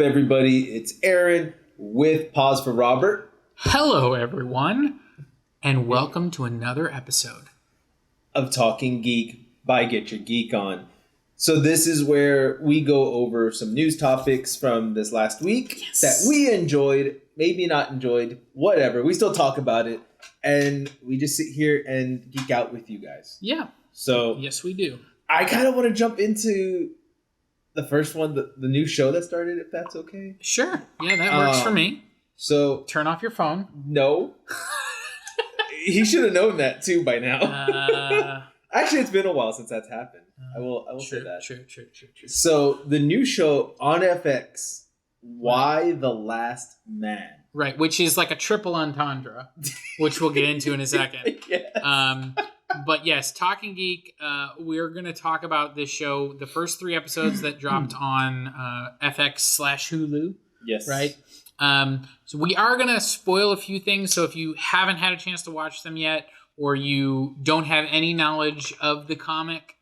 everybody? It's Aaron with Pause for Robert. Hello, everyone, and welcome to another episode of Talkin Geek by Get Your Geek On. So this is where we go over some news topics from this last week that we enjoyed, maybe not enjoyed, whatever. We still talk about it, and we just sit here and geek out with you guys. Yeah. So yes, we do. I kind of want to jump into the first one, the new show that started, if that's okay. Sure. Yeah, that works for me. So turn off your phone. No. He should have known that too by now. Actually, it's been a while since that's happened. I will say that. True. So the new show on FX, Why the Last Man. Right, which is like a triple entendre, which we'll get into in a second. Yes. But yes, Talkin Geek, we're going to talk about this show, the first 3 episodes that dropped on FX/Hulu. Yes. Right? So we are going to spoil a few things. So if you haven't had a chance to watch them yet, or you don't have any knowledge of the comic,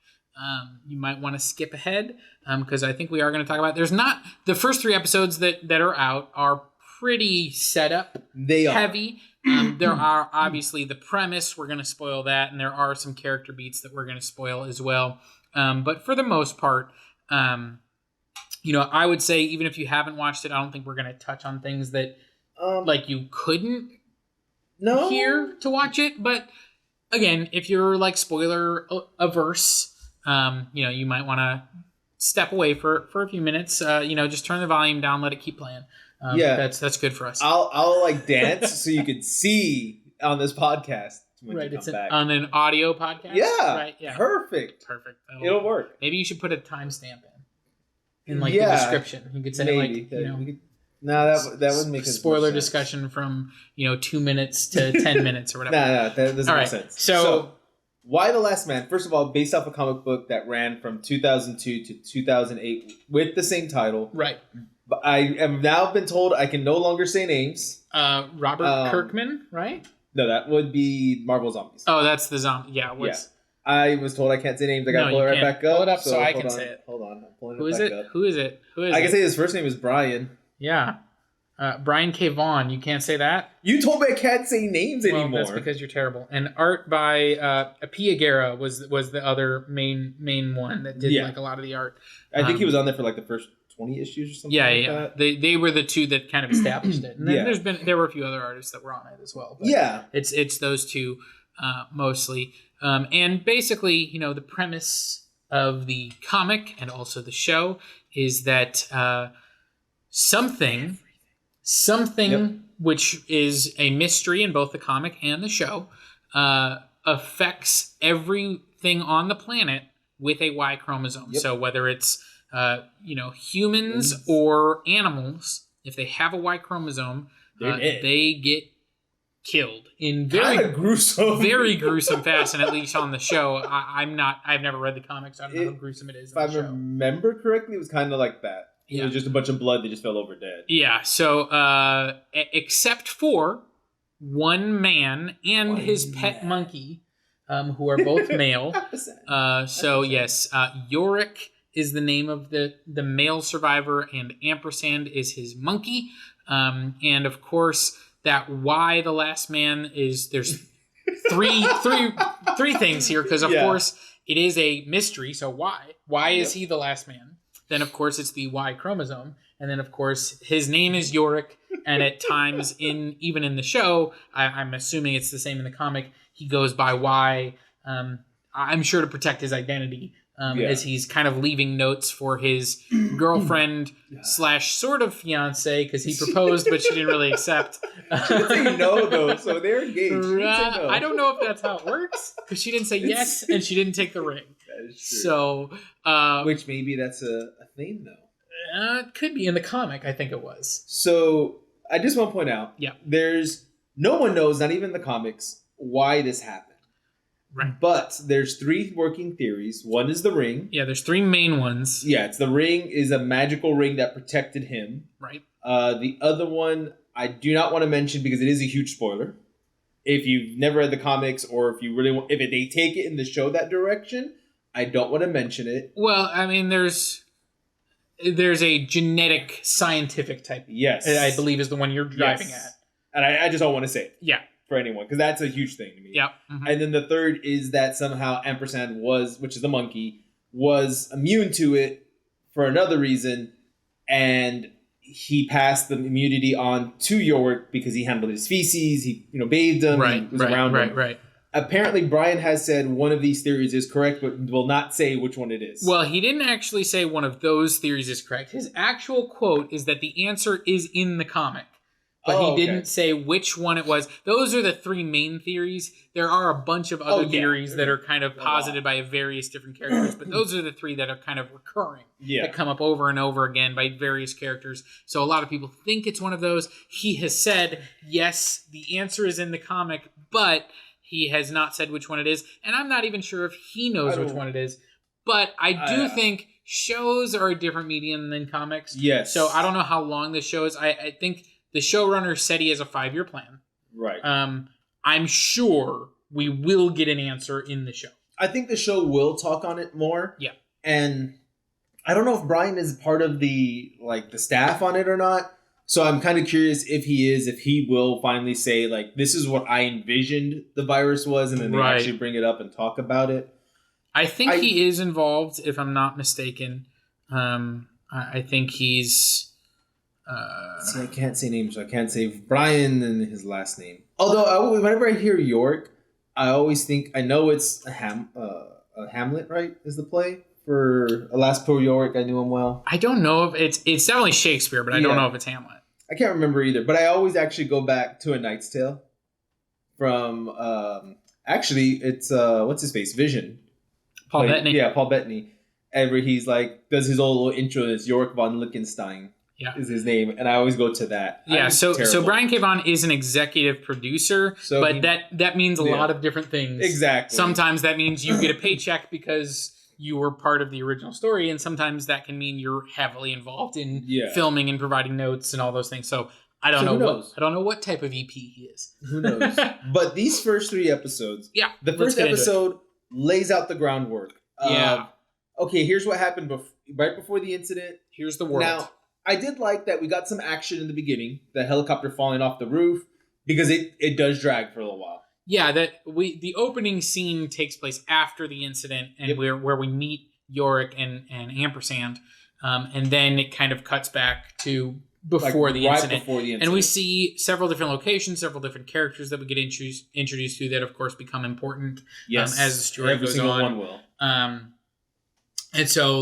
you might want to skip ahead, because I think we are going to talk about. There's not the first 3 episodes that are out are pretty set up. They are heavy. There are obviously the premise. We're going to spoil that, and there are some character beats that we're going to spoil as well. But for the most part, I would say even if you haven't watched it, I don't think we're going to touch on things that like you couldn't hear to watch it. But again, if you're like spoiler averse, you might want to step away for a few minutes. Just turn the volume down, let it keep playing. That's good for us. I'll like dance so you can see on this podcast when you come back. On an audio podcast. Yeah, right. Yeah, perfect. It'll work. Maybe you should put a timestamp in the description. You could say maybe. That wouldn't make sense. Spoiler discussion from 2 minutes to 10 minutes or whatever. No, that doesn't make sense. So, Why the Last Man? First of all, based off a comic book that ran from 2002 to 2008 with the same title. Right. But I have now been told I can no longer say names. Robert Kirkman, right? No, that would be Marvel Zombies. Oh, that's the zombie. Yeah. I was told I can't say names. I got to pull it right back up. Pull it up so I can say it. Hold on. I'm pulling Who it is back it? up. Who is it? I can say his first name is Brian. Yeah. Brian K. Vaughan. You can't say that? You told me I can't say names anymore. That's because you're terrible. And art by Pia Guerra was the other main one that did like a lot of the art. I think he was on there for like the first 20 issues or something like that. They were the 2 that kind of established it. And then there were a few other artists that were on it as well. But it's those 2 mostly. And basically, the premise of the comic and also the show is that something which is a mystery in both the comic and the show affects everything on the planet with a Y chromosome. So whether it's humans or animals, if they have a Y chromosome, they get killed in very gruesome fashion. At least on the show, I've never read the comics. I don't know how gruesome it is. If I remember correctly, it was kind of like that. It was just a bunch of blood. They just fell over dead. Yeah. So, except for one man and his pet monkey, who are both male. Yorick is the name of the male survivor, and Ampersand is his monkey. And of course, that why the last man is there's three things here, because of course it is a mystery. So why is he the last man? Then of course it's the Y chromosome, and then of course his name is Yorick. And at times even in the show, I'm assuming it's the same in the comic, he goes by Y. I'm sure to protect his identity. As he's kind of leaving notes for his girlfriend / sort of fiance, because he proposed, but she didn't really accept. She didn't say no, though, so they're engaged. No. I don't know if that's how it works, because she didn't say yes, and she didn't take the ring. That is true. So, which maybe that's a thing, though. It could be in the comic. I think it was. So I just want to point out, there's no one knows, not even the comics, why this happened. Right. But there's 3 working theories. One is the ring. Yeah, there's 3 main ones. Yeah, it's the ring is a magical ring that protected him. Right. The other one I do not want to mention because it is a huge spoiler. If you've never read the comics, or if you really want, if they take it in the show that direction, I don't want to mention it. Well, I mean, there's there's a genetic scientific type. Yes. I believe is the one you're driving at. And I just don't want to say it. Yeah. For anyone, because that's a huge thing to me. Yeah. Mm-hmm. And then the third is that somehow Ampersand which is the monkey, was immune to it for another reason, and he passed the immunity on to Yorick because he handled his feces, he bathed him, he was around him. Right. Apparently, Brian has said one of these theories is correct, but will not say which one it is. Well, he didn't actually say one of those theories is correct. His actual quote is that the answer is in the comic. But he didn't say which one it was. Those are the three main theories. There are a bunch of other theories that are kind of posited by various different characters, but those are the three that are kind of recurring, that come up over and over again by various characters. So a lot of people think it's one of those. He has said, yes, the answer is in the comic, but he has not said which one it is. And I'm not even sure if he knows which one it is. But I do think shows are a different medium than comics. Yes. So I don't know how long the show is. I think... The showrunner said he has a 5-year plan. Right. I'm sure we will get an answer in the show. I think the show will talk on it more. Yeah. And I don't know if Brian is part of the staff on it or not. So I'm kind of curious if he will finally say, this is what I envisioned the virus was, and then they actually bring it up and talk about it. I think he is involved, if I'm not mistaken. I think he's... See, I can't say names, so I can't say Brian and his last name. Although, whenever I hear York, I always think, I know it's a Hamlet, right, is the play? For Alas Poor Yorick, I knew him well. I don't know if it's definitely Shakespeare, but I don't know if it's Hamlet. I can't remember either, but I always actually go back to A Knight's Tale from, actually, it's, what's his face? Vision. Paul Bettany. Yeah, Paul Bettany. And where he's does his old little intro, and it's Yorick von Lichtenstein. Yeah. Is his name, and I always go to that. Yeah, so Brian K. Vaughan is an executive producer, but that means a lot of different things. Exactly. Sometimes that means you get a paycheck because you were part of the original story, and sometimes that can mean you're heavily involved in filming and providing notes and all those things. So I don't know what type of EP he is. Who knows? But these first 3 episodes, the first episode lays out the groundwork. Okay, here's what happened right before the incident. Here's the world. Now, I did like that we got some action in the beginning, the helicopter falling off the roof, because it does drag for a little while. Yeah, the opening scene takes place after the incident, and where we meet Yorick and Ampersand, and then it kind of cuts back to before the incident. And we see several different locations, several different characters that we get introduced to that, of course, become important as the story goes on. Every single one will. And so,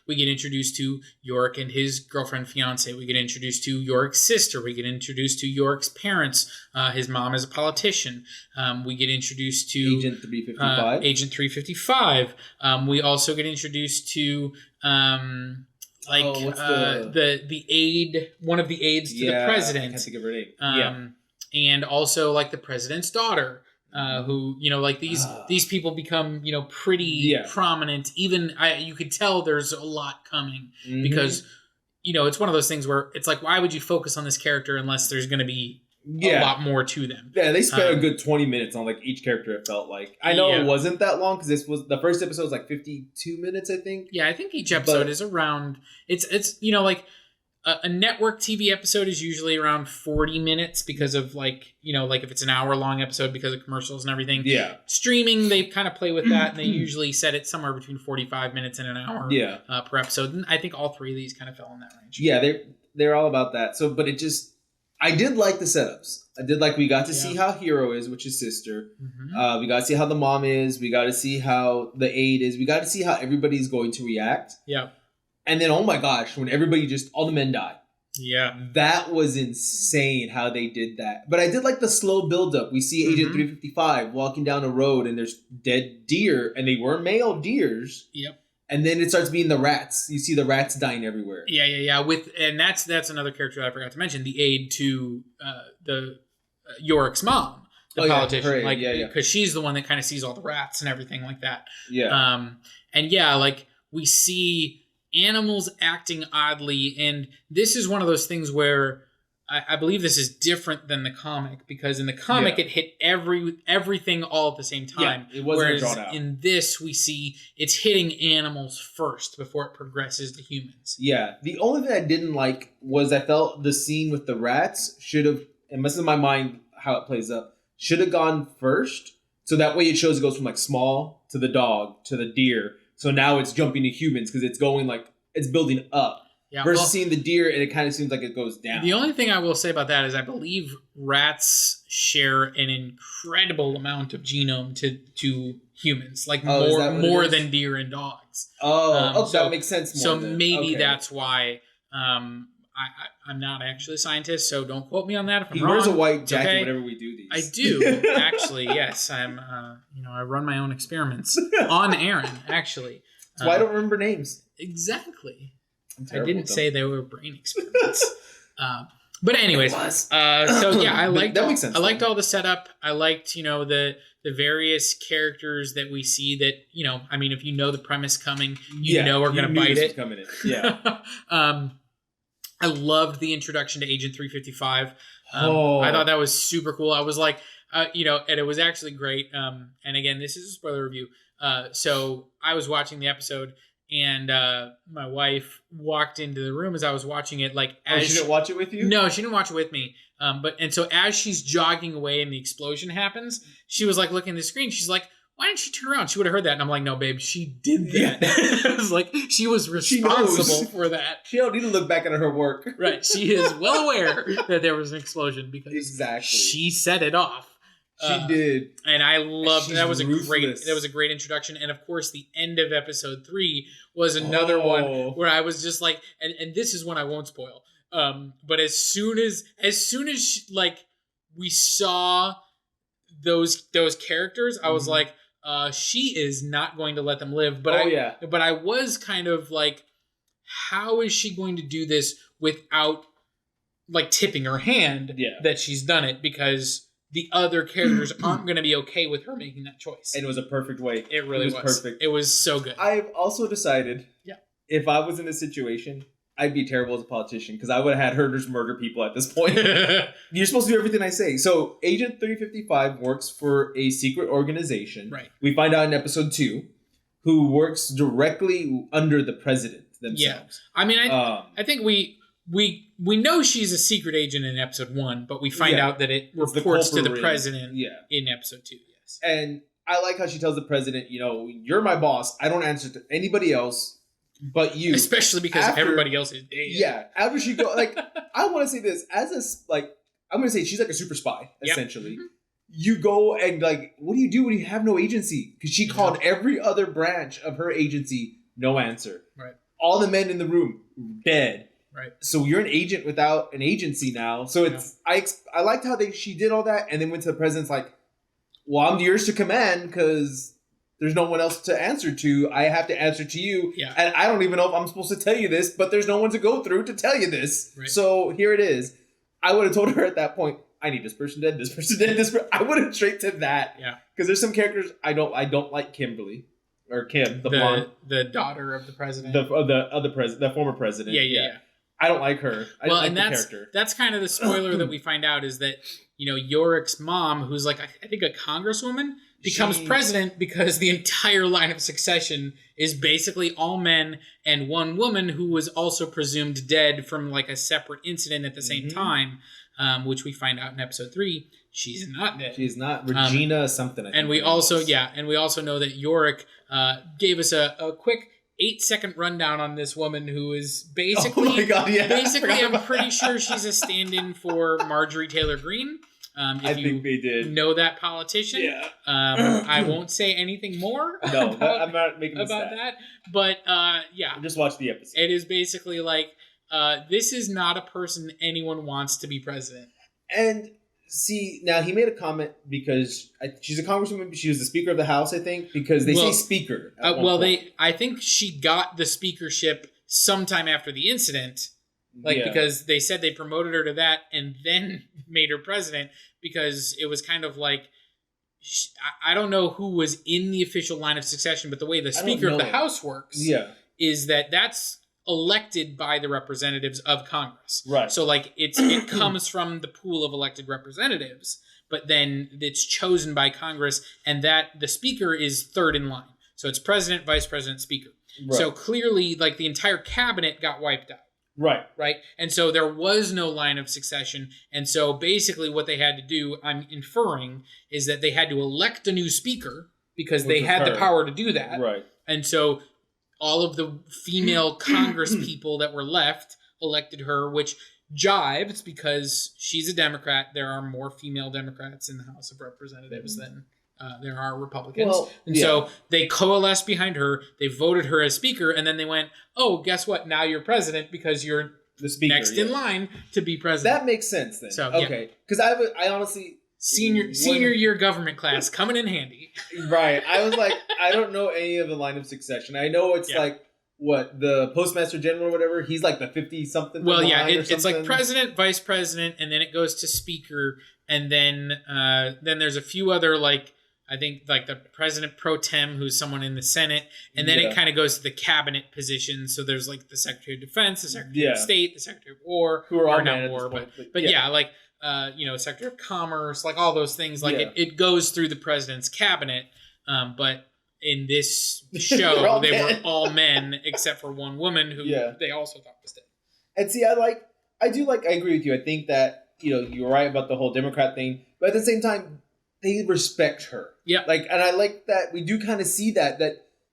we get introduced to Yorick and his girlfriend, fiance. We get introduced to Yorick's sister. We get introduced to Yorick's parents. His mom is a politician. We get introduced to Agent 355. Agent 355. We also get introduced to the aide, one of the aides to the president. I can't think of her name. And also the president's daughter. Who these people become pretty prominent. Even you could tell there's a lot coming because it's one of those things where it's why would you focus on this character unless there's going to be a lot more to them? Yeah, they spent a good 20 minutes on each character. It felt like I know it wasn't that long because this was the first episode was 52 minutes, I think. Yeah, I think each episode is around. It's a network TV episode is usually around 40 minutes because of if it's an hour long episode because of commercials and everything. Yeah. Streaming, they kind of play with that and they usually set it somewhere between 45 minutes and an hour per episode. And I think all 3 of these kind of fell in that range. Yeah, they're all about that. So, but I did like the setups. I did we got to see how Hero is, which is sister. Mm-hmm. We got to see how the mom is. We got to see how the aide is. We got to see how everybody's going to react. Yeah. And then, oh my gosh, when all the men die. Yeah. That was insane how they did that. But I did like the slow buildup. We see Agent 355 walking down a road and there's dead deer, and they were male deers. Yep. And then it starts being the rats. You see the rats dying everywhere. Yeah. And that's another character that I forgot to mention, the aide to the Yorick's mom, the politician. Because she's the one that kind of sees all the rats and everything like that. Yeah. We see animals acting oddly, and this is one of those things where I believe this is different than the comic, because in the comic it hit everything all at the same time. Yeah, it wasn't whereas drawn out. In this, we see it's hitting animals first before it progresses to humans. Yeah. The only thing I didn't like was I felt the scene with the rats should have, and this is in my mind how it plays up, should have gone first. So that way it shows it goes from like small to the dog to the deer. So now it's jumping to humans because it's going like, it's building up. Yeah, versus seeing the deer, and it kind of seems like it goes down. The only thing I will say about that is I believe rats share an incredible amount of genome to humans, like more than deer and dogs. So that makes sense more. So maybe that's why I'm not actually a scientist, so don't quote me on that if I'm wrong. He wears a white jacket whenever we do these. I do, actually, yes. I'm, I run my own experiments on Aaron, actually. That's why I don't remember names. Exactly. I didn't say they were brain experiments. But anyways, so yeah, I liked that makes sense. I liked all the setup. I liked, the various characters that we see that, if you know the premise coming, we're going to bite it. Coming in. Yeah. I loved the introduction to Agent 355. I thought that was super cool. I was like, and it was actually great. And again, this is a spoiler review. So I was watching the episode, and my wife walked into the room as I was watching it. Like, she didn't watch it with you? No, she didn't watch it with me. So as she's jogging away and the explosion happens, she was like looking at the screen. She's like, "Why didn't she turn around? She would have heard that." And I'm like, "No, babe, she did that." It was like she was responsible for that. She don't need to look back at her work. Right. She is well aware that there was an explosion because she set it off. She did, and I loved that. Was a great introduction, and of course, the end of episode 3 was another one where I was just like, and this is one I won't spoil. But as soon as we saw those characters, I was like, she is not going to let them live. But I was kind of like, how is she going to do this without like tipping her hand that she's done it, because the other characters aren't going to be okay with her making that choice. And it was a perfect way. It really was. Perfect. It was so good. I've also decided, if I was in this situation, I'd be terrible as a politician, because I would have had her just murder people at this point. You're supposed to do everything I say. So Agent 355 works for a secret organization. Right. We find out in episode 2, who works directly under the president themselves. Yeah. I mean, I think we know she's a secret agent in episode 1, but we find out that it reports to the president in episode 2. Yes. And I like how she tells the president, "You're my boss. I don't answer to anybody else but you." Especially because everybody else is dead. Yeah. After she go, I want to say this as I'm going to say she's like a super spy, essentially. Mm-hmm. You go and what do you do when you have no agency? Because she called every other branch of her agency, no answer. Right. All the men in the room, dead. Right. So you're an agent without an agency now. So it's I liked how she did all that, and then went to the president's like, "Well, I'm yours to command because there's no one else to answer to. I have to answer to you, and I don't even know if I'm supposed to tell you this, but there's no one to go through to tell you this. Right. So here it is." I would have told her at that point, "I need this person dead, this person dead, this person." I would have straight to that. Yeah. Because there's some characters I don't like. Kimberly. Or Kim, the blonde, the daughter of the president, the former president. Yeah. I don't like her. I don't like the character. That's kind of the spoiler that we find out, is that, Yorick's mom, who's like, I think a congresswoman, becomes president because the entire line of succession is basically all men and one woman who was also presumed dead from like a separate incident at the same time, which we find out in episode 3. She's not dead. She's not. Regina something. I think and we also know that Yorick gave us a quick 8-second rundown on this woman who is basically, I'm pretty sure she's a stand-in for Marjorie Taylor Greene. I think they did. Know that politician. Yeah. I won't say anything more. No, I'm not making about that. But just watch the episode. It is basically like, this is not a person anyone wants to be president. And see, now he made a comment because she's a congresswoman. She was the Speaker of the House, I think, because they say Speaker. I think she got the speakership sometime after the incident, because they said they promoted her to that and then made her president, because it was kind of like, I don't know who was in the official line of succession, but the way the Speaker of the House works is that's elected by the representatives of Congress. Right. So like it comes from the pool of elected representatives, but then it's chosen by Congress, and that the speaker is third in line. So it's president, vice president, speaker. Right. So clearly, like, the entire cabinet got wiped out. Right. Right. And so there was no line of succession. And so basically what they had to do, I'm inferring, is that they had to elect a new speaker because they had the power to do that. Right. And so all of the female Congress people that were left elected her, which jives because she's a Democrat. There are more female Democrats in the House of Representatives than there are Republicans. Well, and so they coalesced behind her. They voted her as speaker. And then they went, oh, guess what? Now you're president because you're the speaker, next in line to be president. That makes sense then. So, okay. Because I honestly... Senior year government class coming in handy. Right. I was like, I don't know any of the line of succession. I know it's like, what, the postmaster general or whatever, he's like the 50-something. Well, yeah, it's like president, vice president, and then it goes to speaker, and then there's a few other, like, I think, like the president pro tem, who's someone in the Senate, and then it kind of goes to the cabinet positions. So there's like the Secretary of Defense, the Secretary of State, the Secretary of War, who are all not war, but yeah, like Secretary of Commerce, like all those things. Like it goes through the president's cabinet, but in this show they were all men except for one woman who they also thought was dead. And see, I agree with you. I think that you're right about the whole Democrat thing, but at the same time, they respect her. Yeah. Like, and I like that we do kind of see that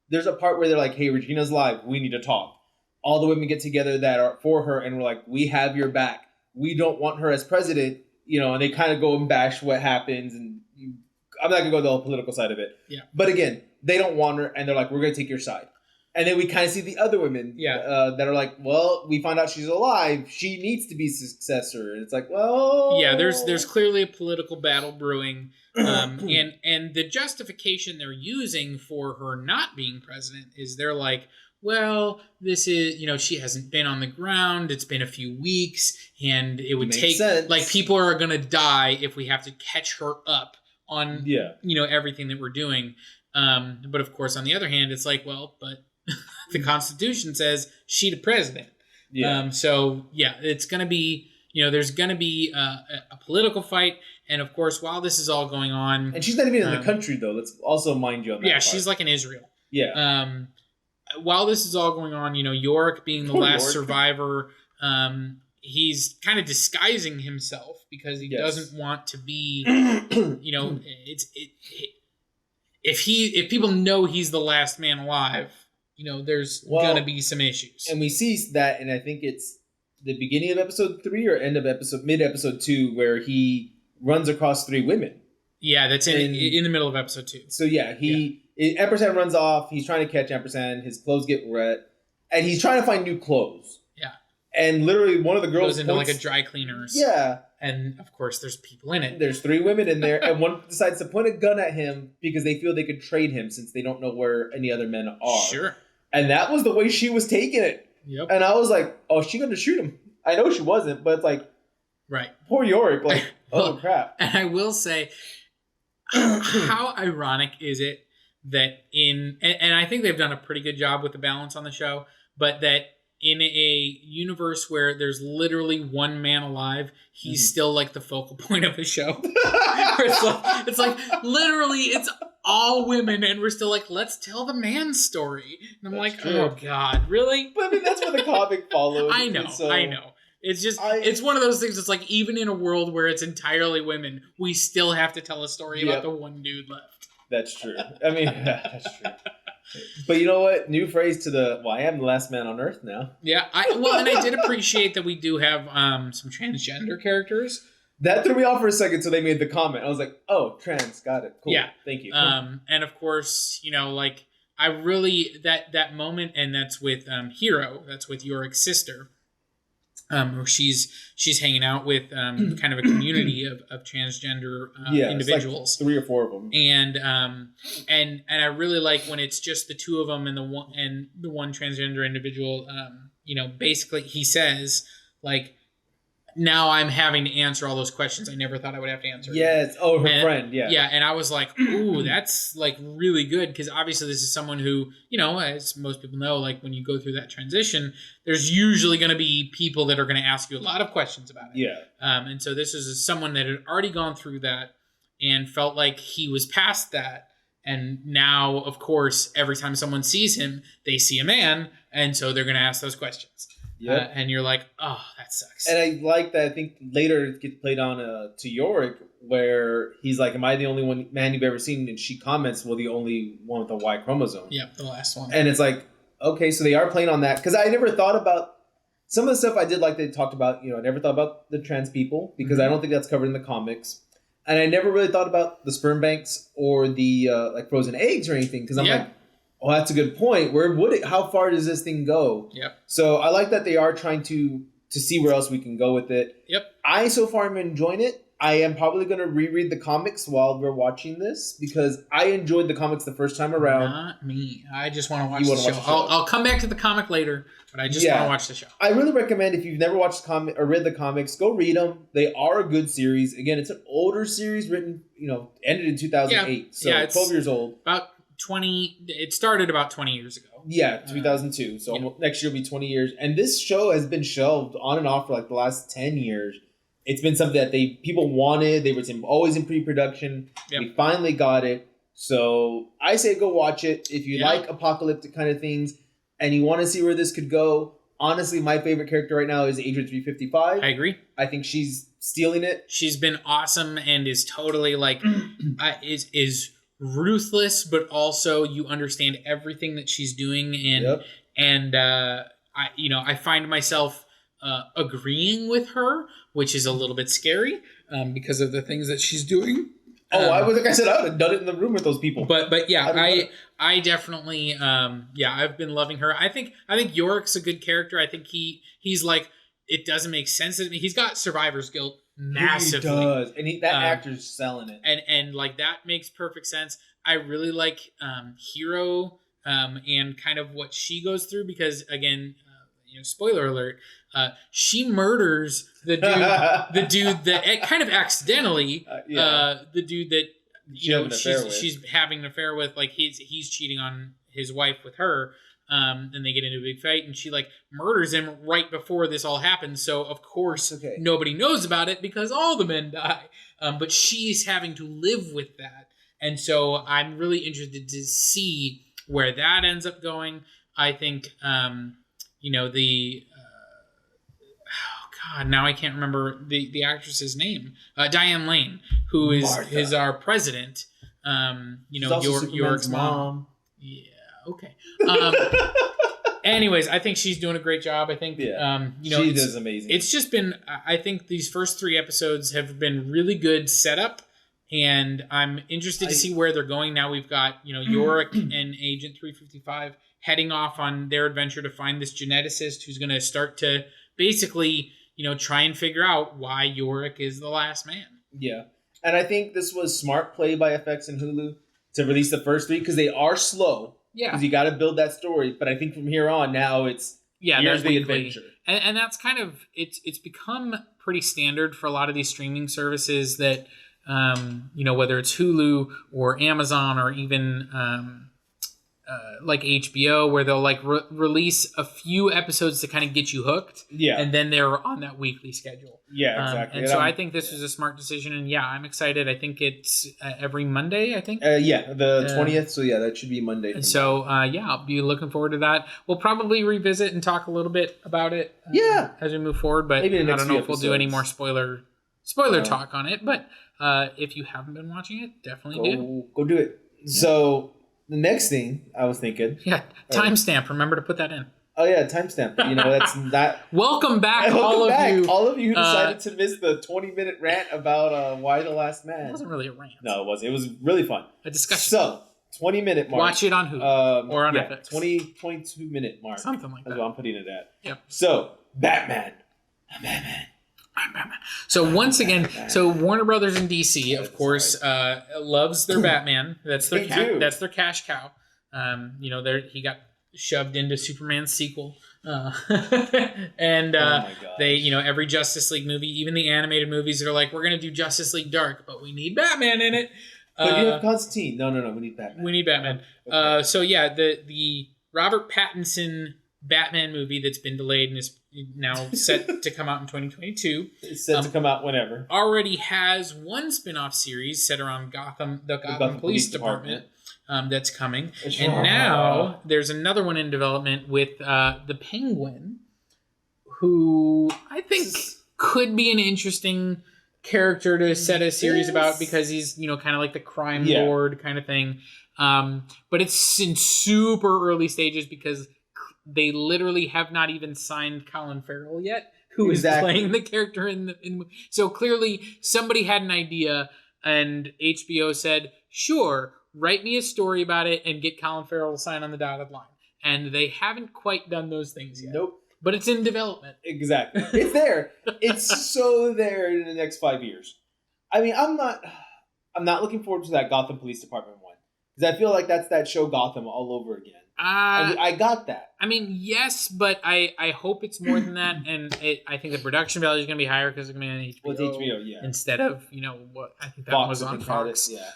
there's a part where they're like, hey, Regina's live. We need to talk. All the women get together that are for her, and we're like, we have your back. We don't want her as president, and they kind of go and bash what happens. And I'm not going to go to the whole political side of it. Yeah. But again, they don't want her, and they're like, we're going to take your side. And then we kind of see the other women that are like, well, we find out she's alive. She needs to be successor. And it's like, well... Yeah, there's clearly a political battle brewing. And the justification they're using for her not being president is they're like, well, this is, she hasn't been on the ground. It's been a few weeks, and it would take sense. Like, people are going to die if we have to catch her up on, everything that we're doing. But of course, on the other hand, it's like, well, but the Constitution says she the president. Yeah. It's going to be, there's going to be a political fight. And of course, while this is all going on, and she's not even in the country though. Let's also mind you on that. Yeah, part. She's like in Israel. Yeah. While this is all going on, Yorick being the last survivor, he's kind of disguising himself because he doesn't want to be, if people know he's the last man alive, there's gonna be some issues. And we see that, and I think it's the beginning of episode 3 or mid episode 2, where he runs across 3 women. Yeah, that's in the middle of episode 2. So Ampersand runs off. He's trying to catch Ampersand. His clothes get wet, and he's trying to find new clothes. Yeah. And literally, one of the girls goes into like a dry cleaners. Yeah. And of course, there's people in it. There's 3 women in there, and one decides to point a gun at him because they feel they could trade him since they don't know where any other men are. Sure. And that was the way she was taking it. Yep. And I was like, oh, she's going to shoot him. I know she wasn't, but it's like, right. Poor Yorick. Like, oh, crap. And I will say, how ironic is it that and I think they've done a pretty good job with the balance on the show, but that in a universe where there's literally one man alive, he's still like the focal point of the show. it's like literally it's all women, and we're still like, let's tell the man's story. And I'm like, true. Oh God, really? But I mean, that's what the comic followed. I know. It's just, it's one of those things. It's like, even in a world where it's entirely women, we still have to tell a story about the one dude left. That's true. I mean, that's true. But you know what? New phrase to I am the last man on Earth now. Yeah. And I did appreciate that we do have some transgender characters. That threw me off for a second, so they made the comment. I was like, oh, trans, got it. Cool. Yeah. Thank you. And of course, I really, that moment, and that's with Hero, that's with Yorick's sister. Where she's hanging out with kind of a community of transgender individuals, like 3 or 4 of them, and I really like when it's just the 2 of them and the one transgender individual. Basically he says, like, now I'm having to answer all those questions I never thought I would have to answer. Yes. Oh, her friend. Yeah. Yeah, and I was like, ooh, that's like really good, because obviously this is someone who, as most people know, like when you go through that transition, there's usually going to be people that are going to ask you a lot of questions about it. Yeah. And so this is someone that had already gone through that and felt like he was past that. And now, of course, every time someone sees him, they see a man, and so they're going to ask those questions. Yep. And you're like, oh, that sucks. And I like that. I think later it gets played on to Yorick, where he's like, am I the only one man you've ever seen? And she comments, well, the only one with a Y chromosome. Yep, the last one. And it's like, okay, so they are playing on that. Because I never thought about some of the stuff I did, like they talked about, I never thought about the trans people, because I don't think that's covered in the comics. And I never really thought about the sperm banks or the like frozen eggs or anything, because I'm like, oh, that's a good point. Where would it? How far does this thing go? Yep. So I like that they are trying to see where else we can go with it. Yep. I so far am enjoying it. I am probably going to reread the comics while we're watching this, because I enjoyed the comics the first time around. Not me. I just want to watch the show. I'll come back to the comic later, but I just want to watch the show. I really recommend, if you've never watched the comic or read the comics, go read them. They are a good series. Again, it's an older series written, ended in 2008. So it's 12 years old. It started about 20 years ago. Yeah, 2002. So next year will be 20 years. And this show has been shelved on and off for like the last 10 years. It's been something that people wanted. They were always in pre-production. Yep. We finally got it. So I say go watch it. If you like apocalyptic kind of things and you want to see where this could go, honestly, my favorite character right now is Agent 355. I agree. I think she's stealing it. She's been awesome and is totally like is ruthless, but also you understand everything that she's doing, and I find myself agreeing with her, which is a little bit scary because of the things that she's doing. I would have done it in the room with those people. But yeah, I definitely I've been loving her. I think Yorick's a good character. I think he's like, it doesn't make sense to me. He's got survivor's guilt massively. He does, and that actor's selling it. And like that makes perfect sense. I really like Hero and kind of what she goes through, because again, spoiler alert, she murders the dude that kind of accidentally, the dude that she's having an affair with, like he's cheating on his wife with her. And they get into a big fight, and she like murders him right before this all happens. So of course nobody knows about it because all the men die. But she's having to live with that, and so I'm really interested to see where that ends up going. I think now I can't remember the actress's name. Diane Lane, who is our president. Yorick's mom. Yeah. Okay. Anyways, I think she's doing a great job. I think, she does amazing. It's just been, I think these first 3 episodes have been really good setup, and I'm interested to see where they're going. Now we've got, Yorick and Agent 355 heading off on their adventure to find this geneticist who's going to start to basically, try and figure out why Yorick is the last man. Yeah. And I think this was smart play by FX and Hulu to release the first 3, because they are slow. Yeah, because you got to build that story. But I think from here on, now it's here's the adventure, and that's kind of it's become pretty standard for a lot of these streaming services that whether it's Hulu or Amazon or even like HBO, where they'll like release a few episodes to kind of get you hooked. Yeah, and then they're on that weekly schedule. Yeah, exactly. And so I think this was a smart decision, and I'm excited. I think it's every Monday, I think. The 20th, so that should be Monday. And so, I'll be looking forward to that. We'll probably revisit and talk a little bit about it as we move forward, but maybe I don't know if we'll do any more spoiler talk on it, but if you haven't been watching it, definitely go do it. Yeah. So the next thing I was thinking... Yeah, timestamp. Remember to put that in. Oh, yeah, timestamp. That's that... Welcome back, all of you who decided to miss the 20-minute rant about why the last man. It wasn't really a rant. No, it wasn't. It was really fun. A discussion. So, 20-minute mark. Watch it on Hulu or on FX. 22-minute mark. Something like that. That's what I'm putting it at. Yep. So, Batman. I'm Batman. So once again, Warner Brothers and DC, of course, loves their Batman. That's their cash cow. He got shoved into Superman's sequel And Oh my gosh. they, every Justice League movie, even the animated movies, they're like, we're going to do Justice League Dark, but we need Batman in it. But you have Constantine. No, we need Batman. We need Batman. Okay. So yeah, the Robert Pattinson Batman movie that's been delayed and is now set to come out in 2022. It's set to come out whenever. Already has one spin-off series set around the Gotham Police Department. That's coming. And now there's another one in development with the Penguin, who I think could be an interesting character to set a series about, because he's, kind of like the crime lord kind of thing. But it's in super early stages because they literally have not even signed Colin Farrell yet, who is playing the character in the so clearly somebody had an idea and HBO said, sure, write me a story about it and get Colin Farrell to sign on the dotted line. And they haven't quite done those things yet. Nope. But it's in development. Exactly. It's there. It's so there in the next 5 years. I mean, I'm not looking forward to that Gotham Police Department one, because I feel like that's that show Gotham all over again. I got that. I mean, yes, but I hope it's more than that, and I think the production value is going to be higher because it's going to be on HBO. Well, it's HBO, yeah. Instead of what I think that Fox was on Fox. Yeah.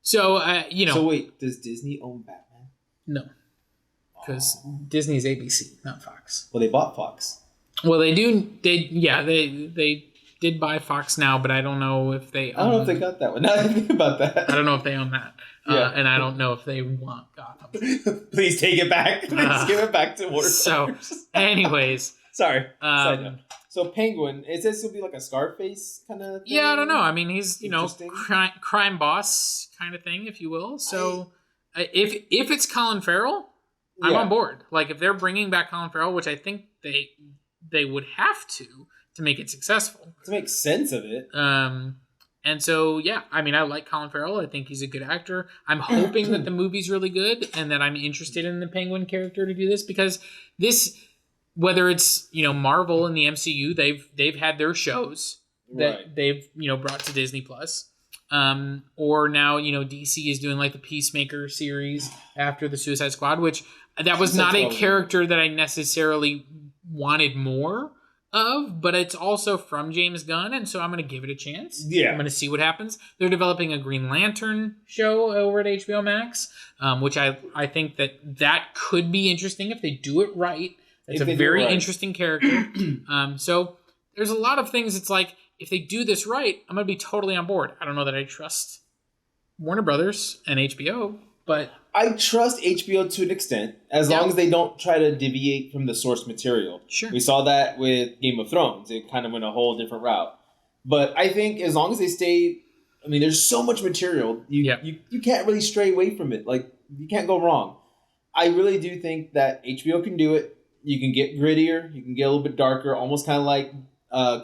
So So wait, does Disney own Batman? No, because Disney's ABC, not Fox. Well, they bought Fox. Well, they do. They did buy Fox now, but I don't know if they. I don't know if they got that one. Now that I think about that, I don't know if they own that. Yeah. And I don't know if they want Gotham. Please take it back. Please give it back to Warner. So, anyways. Sorry. Side note. So Penguin, it says he'll be like a Scarface kind of thing? Yeah, I don't know. I mean, he's, crime boss kind of thing, if you will. So if it's Colin Farrell, I'm on board. Like, if they're bringing back Colin Farrell, which I think they would have to make it successful. To make sense of it. And so, yeah, I mean, I like Colin Farrell. I think he's a good actor. I'm hoping that the movie's really good and that I'm interested in the Penguin character to do this, because this, whether it's, Marvel and the MCU, they've had their shows that they've, brought to Disney Plus. Or now, DC is doing like the Peacemaker series after the Suicide Squad, which that was not a character that I necessarily wanted more of, but it's also from James Gunn, and so I'm going to give it a chance. Yeah. I'm going to see what happens. They're developing a Green Lantern show over at HBO Max, which I think that could be interesting if they do it right. It's a very interesting character. So there's a lot of things. It's like, if they do this right, I'm going to be totally on board. I don't know that I trust Warner Brothers and HBO, but I trust HBO to an extent, as long as they don't try to deviate from the source material. Sure. We saw that with Game of Thrones. It kind of went a whole different route. But I think as long as they stay, I mean, there's so much material. You can't really stray away from it. Like, you can't go wrong. I really do think that HBO can do it. You can get grittier. You can get a little bit darker, almost kind of like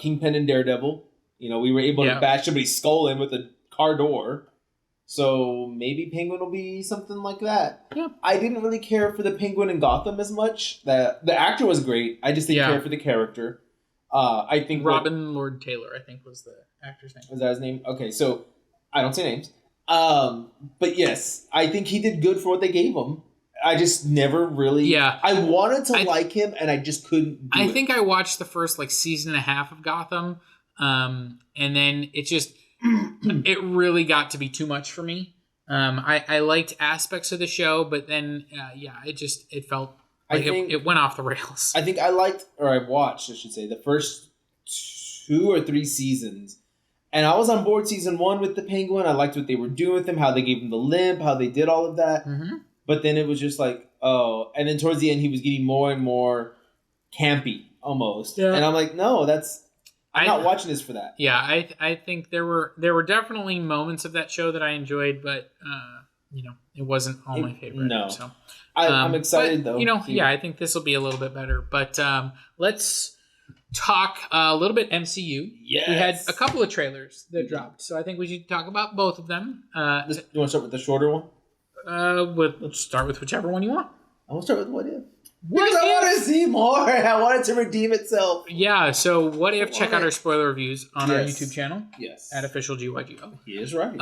Kingpin and Daredevil. We were able to bash somebody's skull in with a car door. So maybe Penguin will be something like that. Yeah. I didn't really care for the Penguin in Gotham as much. The actor was great. I just didn't care for the character. I think Robin Lord Taylor, I think, was the actor's name. Was that his name? Okay, so I don't say names. But yes, I think he did good for what they gave him. I just never really... Yeah. I wanted to like him, and I just couldn't do it. I think I watched the first season and a half of Gotham, and then it just... it really got to be too much for me. I liked aspects of the show, but then, it felt like it went off the rails. I think I watched, I should say, the first 2 or 3 seasons. And I was on board season 1 with the Penguin. I liked what they were doing with him, how they gave him the limp, how they did all of that. Mm-hmm. But then it was just like, oh. And then towards the end, he was getting more and more campy, almost. Yeah. And I'm like, no, I'm not watching this for that. Yeah, I think there were definitely moments of that show that I enjoyed, but it wasn't all my favorite. No, so I'm excited though. I think this will be a little bit better. But let's talk a little bit MCU. Yes. We had a couple of trailers that dropped, so I think we should talk about both of them. You want to start with the shorter one? Let's start with whichever one you want. I want to start with What If. Because I want to see more. I want it to redeem itself. Yeah, so What If? Check out our spoiler reviews on our YouTube channel. Yes. At Official GYGO. He is right.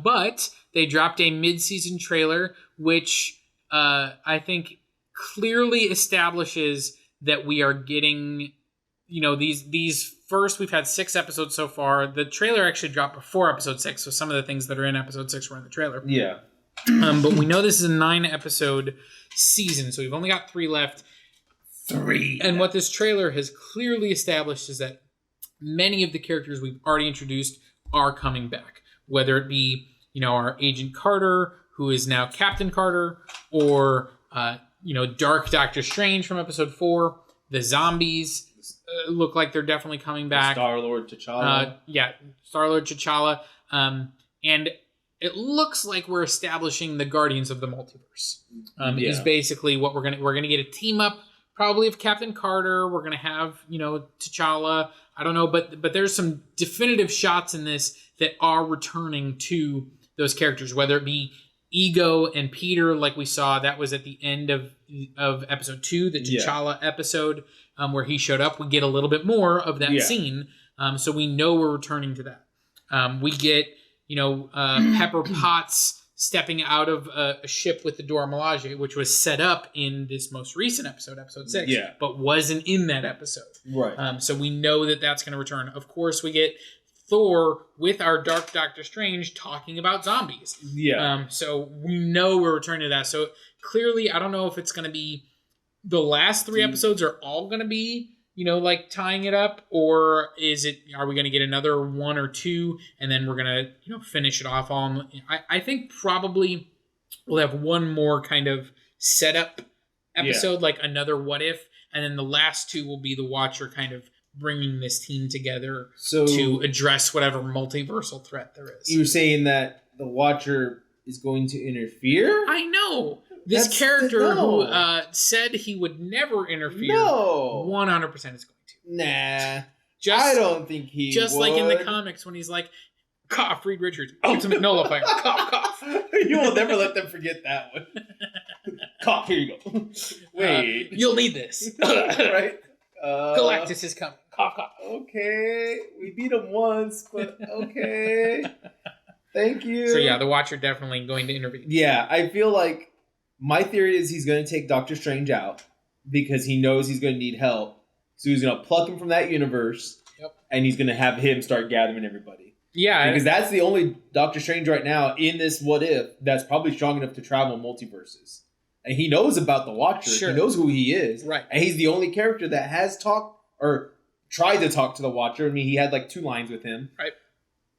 But they dropped a mid-season trailer, which I think clearly establishes that we are getting, these first, we've had 6 episodes so far. The trailer actually dropped before episode 6, so some of the things that are in episode 6 were in the trailer. Yeah. But we know this is a 9-episode season, so we've only got 3 left. 3. And what this trailer has clearly established is that many of the characters we've already introduced are coming back. Whether it be, our Agent Carter, who is now Captain Carter, or, Dark Doctor Strange from episode 4. The zombies look like they're definitely coming back. Star-Lord T'Challa. Star-Lord T'Challa. And it looks like we're establishing the Guardians of the Multiverse. Is basically what we're gonna get a team up, probably of Captain Carter. We're gonna have T'Challa. I don't know, but there's some definitive shots in this that are returning to those characters, whether it be Ego and Peter, like we saw. That was at the end of episode 2, the T'Challa episode, where he showed up. We get a little bit more of that scene, so we know we're returning to that. We get Pepper Potts stepping out of a ship with the Dora Milaje, which was set up in this most recent episode 6, but wasn't in that episode. Right. So we know that that's going to return. Of course, we get Thor with our Dark Doctor Strange talking about zombies. Yeah. So we know we're returning to that. So clearly, I don't know if it's going to be the last 3 episodes are all going to be, tying it up, or are we going to get another 1 or 2 and then we're going to, finish it off on. I think probably we'll have one more kind of setup episode, like another What If, and then the last 2 will be the Watcher kind of bringing this team together to address whatever multiversal threat there is. You were saying that the Watcher is going to interfere? I know. This character who said he would never interfere, 100% is going to. Nah. I don't think he just would. Like in the comics when he's like, cough, Reed Richards, ultimate nullifier, cough, cough. You will never let them forget that one. Cough, here you go. Wait. You'll need this. Right? Galactus is coming. Cough, cough. Okay. We beat him once, but okay. Thank you. So yeah, the Watcher definitely going to intervene. Yeah, I feel like my theory is he's going to take Doctor Strange out because he knows he's going to need help. So he's going to pluck him from that universe, and he's going to have him start gathering everybody. Yeah. Because that's the only Doctor Strange right now in this What If that's probably strong enough to travel multiverses. And he knows about the Watcher. Sure. He knows who he is. Right. And he's the only character that has talked or tried to talk to the Watcher. I mean, he had like 2 lines with him. Right.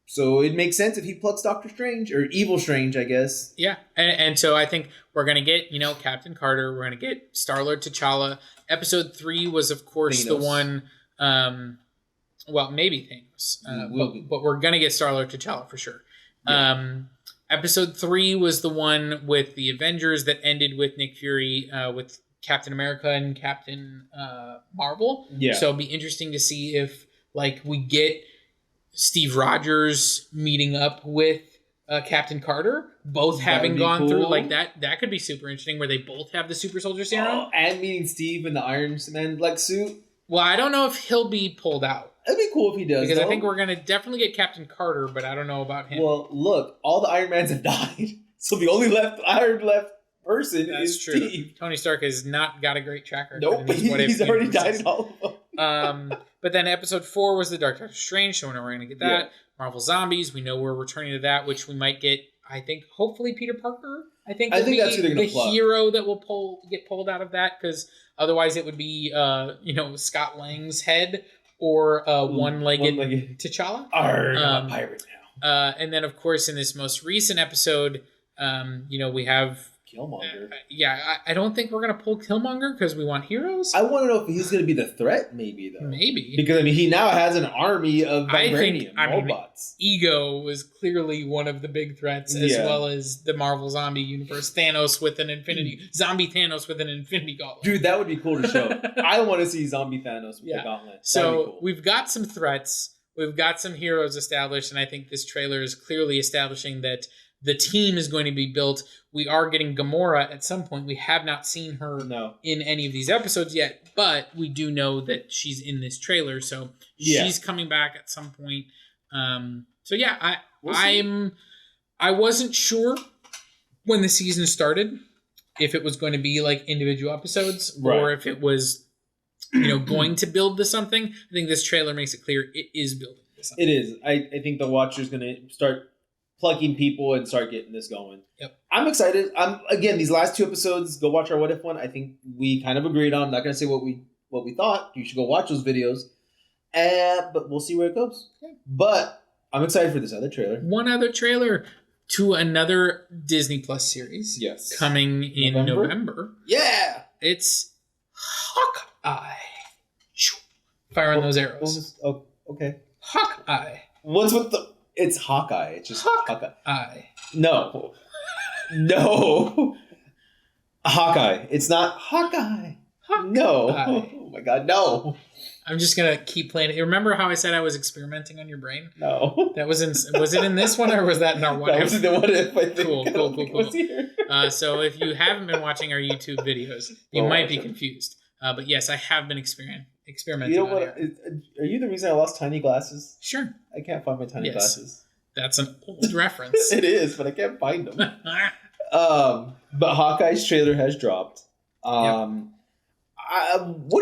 So it makes sense if he plucks Doctor Strange, or Evil Strange, I guess. Yeah, and so I think we're going to get, Captain Carter. We're going to get Star-Lord T'Challa. Episode 3 was, of course, Thanos. The one, maybe Thanos. But we're going to get Star-Lord T'Challa for sure. Yeah. Episode 3 was the one with the Avengers that ended with Nick Fury, with Captain America and Captain Marvel. Yeah. So it'll be interesting to see if, we get Steve Rogers meeting up with Captain Carter, both having gone through that could be super interesting, where they both have the super soldier serum. And meeting Steve in the Iron Man suit. Well, I don't know if he'll be pulled out. It'd be cool if he does, because I think we're gonna definitely get Captain Carter, but I don't know about him. Well, look, all the Iron Mans have died, so the only left person is true. Steve. Tony Stark has not got a great track record. Nope, he's already died in all of them. But then episode 4 was the Dark Doctor Strange, so we know we're going to get that. Yeah. Marvel Zombies, we know we're returning to that, which we might get, I think, hopefully Peter Parker. I think that's who they're going to plug. The hero that will get pulled out of that, because otherwise it would be, Scott Lang's head or one-legged T'Challa. I'm a pirate now. And then, of course, in this most recent episode, we have Killmonger. I don't think we're going to pull Killmonger because we want heroes. I want to know if he's going to be the threat, maybe, though. Maybe. Because, he now has an army of vibranium robots. Ego was clearly one of the big threats, as well as the Marvel Zombie universe. Thanos with an infinity... Zombie Thanos with an infinity gauntlet. Dude, that would be cool to show. I want to see Zombie Thanos with the gauntlet. So, cool. We've got some threats. We've got some heroes established, and I think this trailer is clearly establishing that the team is going to be built. We are getting Gamora at some point. We have not seen her in any of these episodes yet, but we do know that she's in this trailer, so she's coming back at some point. I wasn't sure when the season started if it was going to be like individual episodes Right. or if it was, going to build to something. I think this trailer makes it clear it is building to something. It is. I think the Watcher's going to start plugging people and start getting this going. Yep. I'm excited. Again, these last 2 episodes, go watch our What If one. I think we kind of agreed on. I'm not going to say what we thought. You should go watch those videos. But we'll see where it goes. Okay. But I'm excited for this other trailer. One other trailer to another Disney Plus series. Yes. Coming in November. Yeah. It's Hawkeye. Fire on those arrows. Okay. Hawkeye. What's with the... It's Hawkeye. It's just Hawkeye. No. Hawkeye. It's not Hawkeye. No. Oh my God, no. I'm just going to keep playing it. Remember how I said I was experimenting on your brain? No. Was it in this one or was that in our What If? That was in the What If, I think. Cool. So if you haven't been watching our YouTube videos, you might be confused. But yes, I have been experimenting. You know what? Are you the reason I lost tiny glasses? Sure. I can't find my tiny glasses. That's an old reference. It is, but I can't find them. But Hawkeye's trailer has dropped. What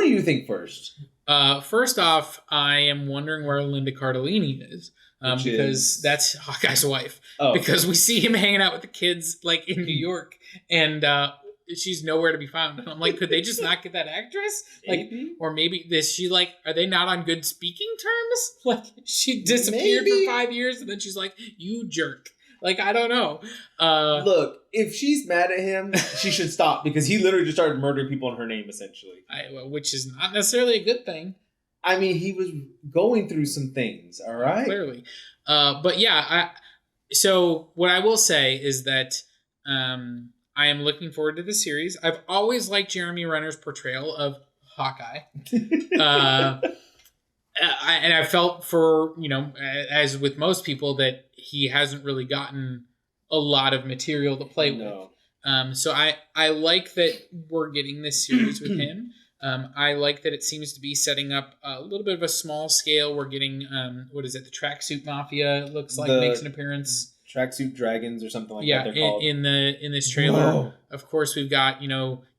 do you think first? First off, I am wondering where Linda Cardellini is. Because that's Hawkeye's wife. Oh. Because we see him hanging out with the kids like in New York, and she's nowhere to be found. And I'm like, could they just not get that actress? Maybe. Or maybe are they not on good speaking terms? Like she disappeared for 5 years, and then she's like, "You jerk." Like, I don't know. Look, if she's mad at him, she should stop because he literally just started murdering people in her name, essentially. Which is not necessarily a good thing. I mean, he was going through some things, all right? Clearly. But yeah, so what I will say is that I am looking forward to the series. I've always liked Jeremy Renner's portrayal of Hawkeye. And I felt for, as with most people, that he hasn't really gotten a lot of material to play with. So I like that we're getting this series with him. I like that it seems to be setting up a little bit of a small scale. We're getting, the Tracksuit Mafia, it looks like, makes an appearance. Tracksuit Dragons or something like that they're called. In this trailer. Whoa. Of course, we've got,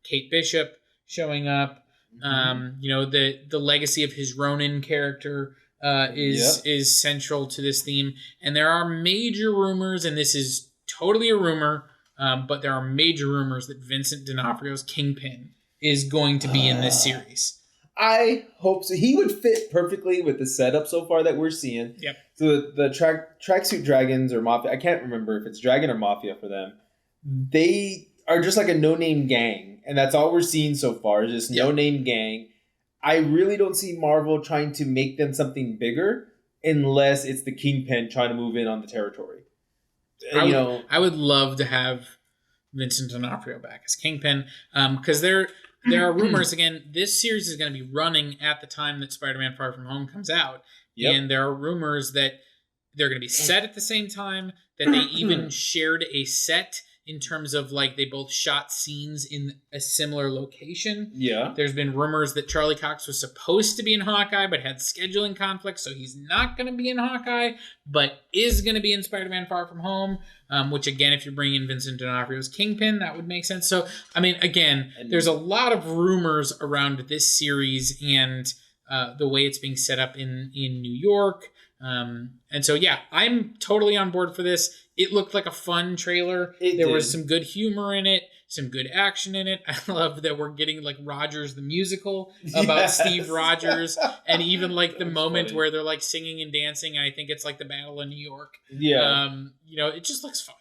Kate Bishop showing up. The legacy of his Ronin character is central to this theme. And there are major rumors, and this is totally a rumor, but there are major rumors that Vincent D'Onofrio's Kingpin is going to be in this series. I hope so. He would fit perfectly with the setup so far that we're seeing. Yep. So the Tracksuit Dragons or Mafia, I can't remember if it's Dragon or Mafia for them. They are just like a no-name gang, and that's all we're seeing so far is just no-name gang. I really don't see Marvel trying to make them something bigger unless it's the Kingpin trying to move in on the territory. I would love to have Vincent D'Onofrio back as Kingpin, because there are rumors, again, this series is going to be running at the time that Spider-Man Far From Home comes out. Yep. And there are rumors that they're going to be set at the same time, that they even shared a set in terms of, like, they both shot scenes in a similar location. Yeah. There's been rumors that Charlie Cox was supposed to be in Hawkeye, but had scheduling conflicts, so he's not going to be in Hawkeye, but is going to be in Spider-Man Far From Home, which, again, if you're bringing in Vincent D'Onofrio's Kingpin, that would make sense. So, I mean, again, there's a lot of rumors around this series and the way it's being set up in New York. And so, yeah, I'm totally on board for this. It looked like a fun trailer. There was some good humor in it, some good action in it. I love that we're getting like Rogers the musical about Steve Rogers, and even like the moment where they're like singing and dancing. I think it's like the Battle of New York. Yeah. It just looks fun.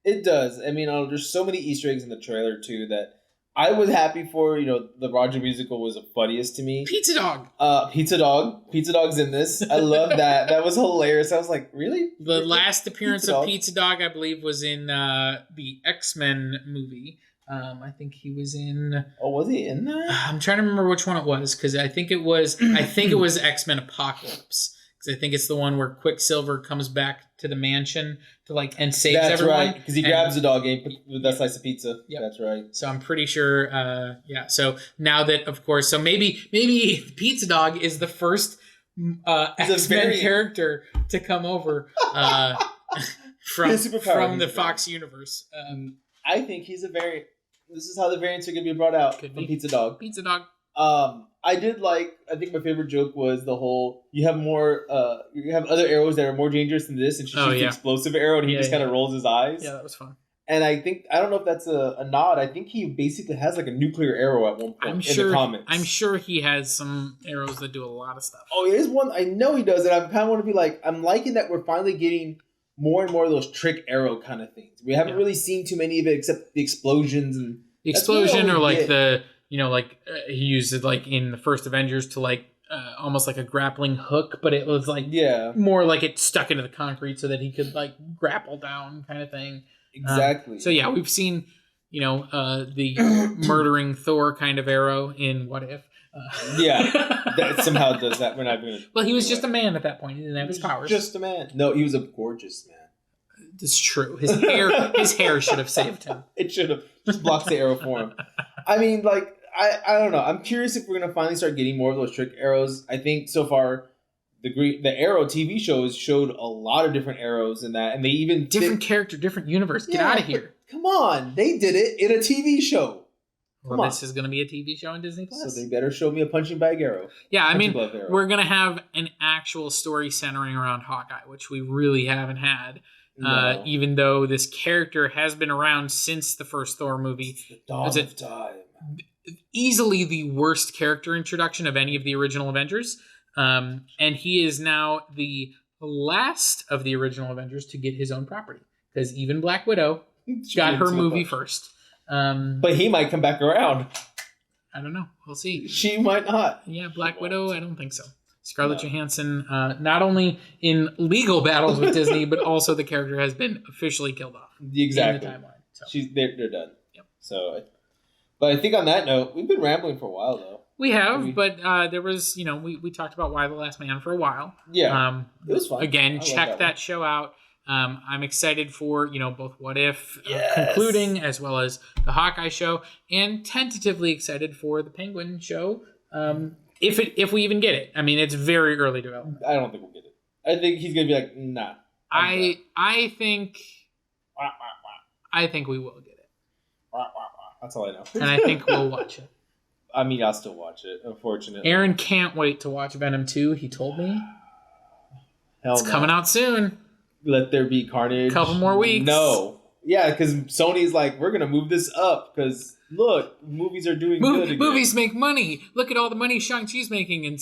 It does. I mean, there's so many Easter eggs in the trailer too that I was happy for. The Roger musical was the funniest to me. Pizza Dog. Pizza Dog's in this. I love that. That was hilarious. I was like, really? The last appearance of Pizza Dog, I believe, was in the X-Men movie. I think he was in. Oh, was he in that? I'm trying to remember which one it was because I think it was X-Men Apocalypse. I think it's the one where Quicksilver comes back to the mansion to and saves everyone. That's right, because he grabs the dog and with that slice of pizza. Yep. That's right. So I'm pretty sure, So now that, of course, maybe Pizza Dog is the first X-Men character to come over from the Fox universe. I think he's a variant. This is how the variants are going to be brought out Could from be. Pizza Dog. Pizza Dog. I think my favorite joke was the whole, you have other arrows that are more dangerous than this, and she shoots the explosive arrow, and he just kind of rolls his eyes. Yeah, that was fun. And I don't know if that's a nod. I think he basically has like a nuclear arrow at one point in the comics. I'm sure he has some arrows that do a lot of stuff. Oh, there's one. I know he does, and I kind of want to be like, I'm liking that we're finally getting more and more of those trick arrow kind of things. We haven't really seen too many of it except the explosions and the explosion, or like he used it like in the first Avengers to like almost like a grappling hook, but it was like more like it stuck into the concrete so that he could like grapple down kind of thing. Exactly. So yeah, we've seen the murdering Thor kind of arrow in What If. That somehow does that. We're not going to. Well, he was just a man at that point. He didn't have his powers. Just a man. No, he was a gorgeous man. It's true. His hair should have saved him. It should have. Just blocks the arrow for him. I mean, like, I don't know. I'm curious if we're going to finally start getting more of those trick arrows. I think so far the Arrow TV shows showed a lot of different arrows in that, and they even different character, different universe. Get out of here. Come on. They did it in a TV show. Well, this is going to be a TV show on Disney Plus. So they better show me a punching bag arrow. Yeah, I mean, we're going to have an actual story centering around Hawkeye, which we really haven't had. No. Even though this character has been around since the first Thor movie. It's the dawn of time. Easily the worst character introduction of any of the original Avengers. And he is now the last of the original Avengers to get his own property. Because even Black Widow got her movie first. But he might come back around. I don't know. We'll see. She might not. Yeah, Black Widow, I don't think so. Scarlett Johansson, not only in legal battles with Disney, but also the character has been officially killed off. Exactly. In the timeline. So. They're done. Yep. So, but I think on that note, we've been rambling for a while, though. We have, but there was, we talked about Why the Last Man for a while. Yeah. It was fun. Again, check that show out. I'm excited for, both What If concluding as well as the Hawkeye show, and tentatively excited for the Penguin show. If we even get it. I mean, it's very early development. I don't think we'll get it. I think he's going to be like, nah. I think we will get it. That's all I know. And I think we'll watch it. I mean, I'll still watch it, unfortunately. Aaron can't wait to watch Venom 2, he told me. It's coming out soon. Let there be carnage. Couple more weeks. No. Yeah, because Sony's like, we're going to move this up because, look, movies are doing good again. Movies make money. Look at all the money Shang-Chi's making. And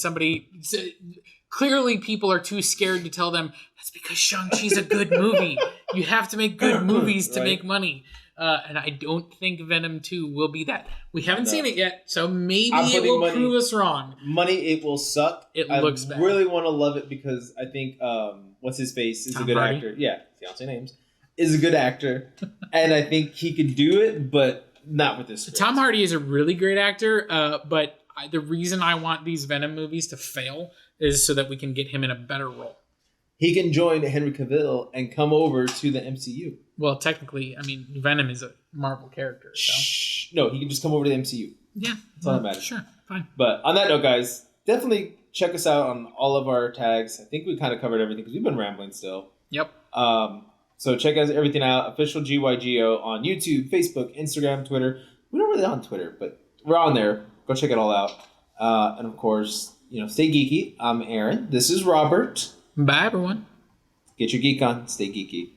clearly people are too scared to tell them, that's because Shang-Chi's a good movie. You have to make good movies to make money. And I don't think Venom 2 will be that. We haven't seen it yet, so maybe it will prove us wrong. It will suck. It looks bad. I really want to love it because I think, what's his face is Tom a good Hardy? actor. Yeah, see, I don't say names. Is a good actor. And I think he could do it, but not with this script. Tom Hardy is a really great actor, but the reason I want these Venom movies to fail is so that we can get him in a better role. He can join Henry Cavill and come over to the MCU. Well, technically, I mean, Venom is a Marvel character. So. No, he can just come over to the MCU. Yeah. That's all that matters. Sure, fine. But on that note, guys, definitely check us out on all of our tags. I think we kind of covered everything because we've been rambling still. Yep. So check everything out. Official GYGO on YouTube, Facebook, Instagram, Twitter. We're not really on Twitter, but we're on there. Go check it all out. And of course, stay geeky. I'm Aaron. This is Robert. Bye, everyone. Get your geek on. Stay geeky.